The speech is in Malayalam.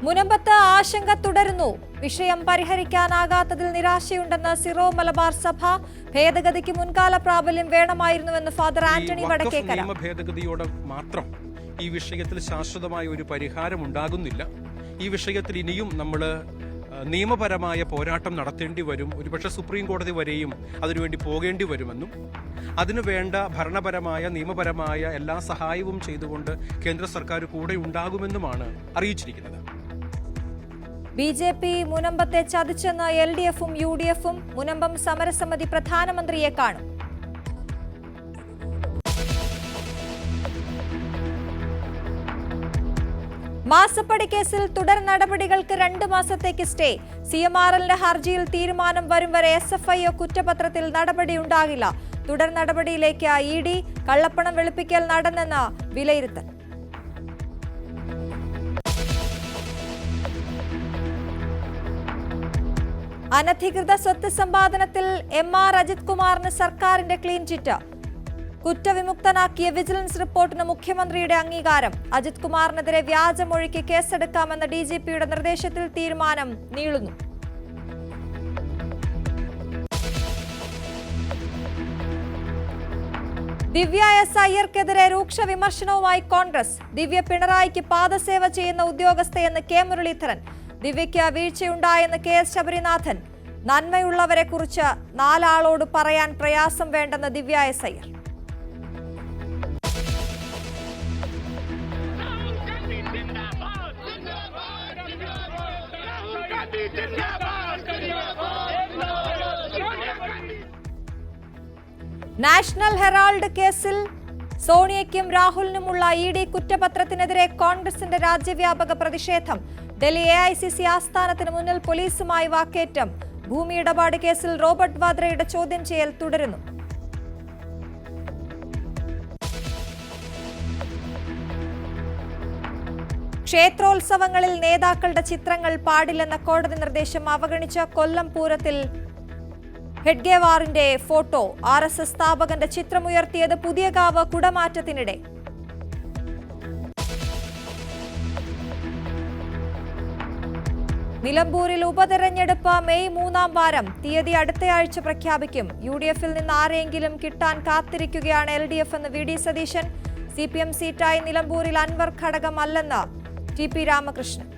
മുനമ്പത്ത് ആശങ്ക തുടരുന്നു. വിഷയം പരിഹരിക്കാനാകാത്തതിൽ നിരാശയുണ്ടെന്ന് സിറോ മലബാർ സഭ. ഭേദഗതിക്ക് മുൻകാല പ്രാബല്യം വേണമായിരുന്നുവെന്ന് ഫാദർ ആന്റണി വടക്കേക്കര. ഭേദഗതിയോടെ മാത്രം ഈ വിഷയത്തിൽ ശാശ്വതമായ ഒരു പരിഹാരം ഉണ്ടാകുന്നില്ല. ഈ വിഷയത്തിൽ ഇനിയും നമ്മൾ നിയമപരമായ പോരാട്ടം നടത്തേണ്ടി വരും. ഒരുപക്ഷെ സുപ്രീം കോടതി വരെയും അതിനുവേണ്ടി പോകേണ്ടി വരുമെന്നും അതിനു വേണ്ട ഭരണപരമായ നിയമപരമായ എല്ലാ സഹായവും ചെയ്തുകൊണ്ട് കേന്ദ്ര സർക്കാർ കൂടെ ഉണ്ടാകുമെന്നുമാണ് അറിയിച്ചിരിക്കുന്നത്. ബി.ജെ.പി. മുനമ്പത്തെ ചതിച്ചെന്ന് LDF-ഉം UDF-ഉം. മുനമ്പം സമരസമിതി പ്രധാനമന്ത്രിയെ കാണും. മാസപ്പടി കേസിൽ തുടർ നടപടികൾക്ക് 2 മാസത്തേക്ക് സ്റ്റേ. CMRL-ന്റെ ഹർജിയിൽ തീരുമാനം വരും വരെ SFIO കുറ്റപത്രത്തിൽ നടപടിയുണ്ടാകില്ല. തുടർ നടപടിയിലേക്ക് ED. കള്ളപ്പണം വെളുപ്പിക്കൽ നടന്നെന്ന വിലയിരുത്തൽ. അനധികൃത സ്വത്ത് സമ്പാദനത്തിൽ MR അജിത് കുമാറിന് സർക്കാരിന്റെ ക്ലീൻ ചിറ്റ്. കുറ്റവിമുക്തനാക്കിയ വിജിലൻസ് റിപ്പോർട്ടിന് മുഖ്യമന്ത്രിയുടെ അംഗീകാരം. അജിത് കുമാറിനെതിരെ വ്യാജമൊഴിക്ക് കേസെടുക്കാമെന്ന DGP-യുടെ നിർദ്ദേശത്തിൽ തീരുമാനം നീളുന്നു. ദിവ്യ S. അയ്യർക്കെതിരെ രൂക്ഷ വിമർശനവുമായി കോൺഗ്രസ്. ദിവ്യ പിണറായിക്ക് പാദസേവ ചെയ്യുന്ന ഉദ്യോഗസ്ഥയെന്ന് K. മുരളീധരൻ. ദിവ്യയ്ക്ക് വീഴ്ചയുണ്ടായെന്ന് KS ശബരിനാഥൻ. നന്മയുള്ളവരെ കുറിച്ച് 4 ആളോട് പറയാൻ പ്രയാസം വേണ്ടെന്ന് ദിവ്യ S. അയ്യർ. നാഷണൽ ഹെറാൾഡ് കേസിൽ സോണിയയ്ക്കും രാഹുലിനുമുള്ള ED കുറ്റപത്രത്തിനെതിരെ കോൺഗ്രസിന്റെ രാജ്യവ്യാപക പ്രതിഷേധം. ഡൽഹി AICC ആസ്ഥാനത്തിന് മുന്നിൽ പോലീസുമായി വാക്കേറ്റം. ഭൂമി ഇടപാട് കേസിൽ റോബർട്ട് വാദ്രയുടെ ചോദ്യം ചെയ്യൽ തുടരുന്നു. ക്ഷേത്രോത്സവങ്ങളിൽ നേതാക്കളുടെ ചിത്രങ്ങൾ പാടില്ലെന്ന കോടതി നിർദ്ദേശം അവഗണിച്ച കൊല്ലം പൂരത്തിൽ ഹെഡ്ഗേവാറിന്റെ ഫോട്ടോ. RSS സ്ഥാപകന്റെ ചിത്രമുയർത്തിയത് പുതിയകാവ് കുടമാറ്റത്തിനിടെ. നിലമ്പൂരിൽ ഉപതെരഞ്ഞെടുപ്പ് മെയ് 3-ാം വാരം. തീയതി അടുത്തയാഴ്ച പ്രഖ്യാപിക്കും. UDF-ൽ നിന്ന് ആരെയെങ്കിലും കിട്ടാൻ കാത്തിരിക്കുകയാണ് LDF എന്ന് VD സതീശൻ. CPM സീറ്റായി നിലമ്പൂരിൽ അൻവർ ഘടകമല്ലെന്ന് TP രാമകൃഷ്ണൻ.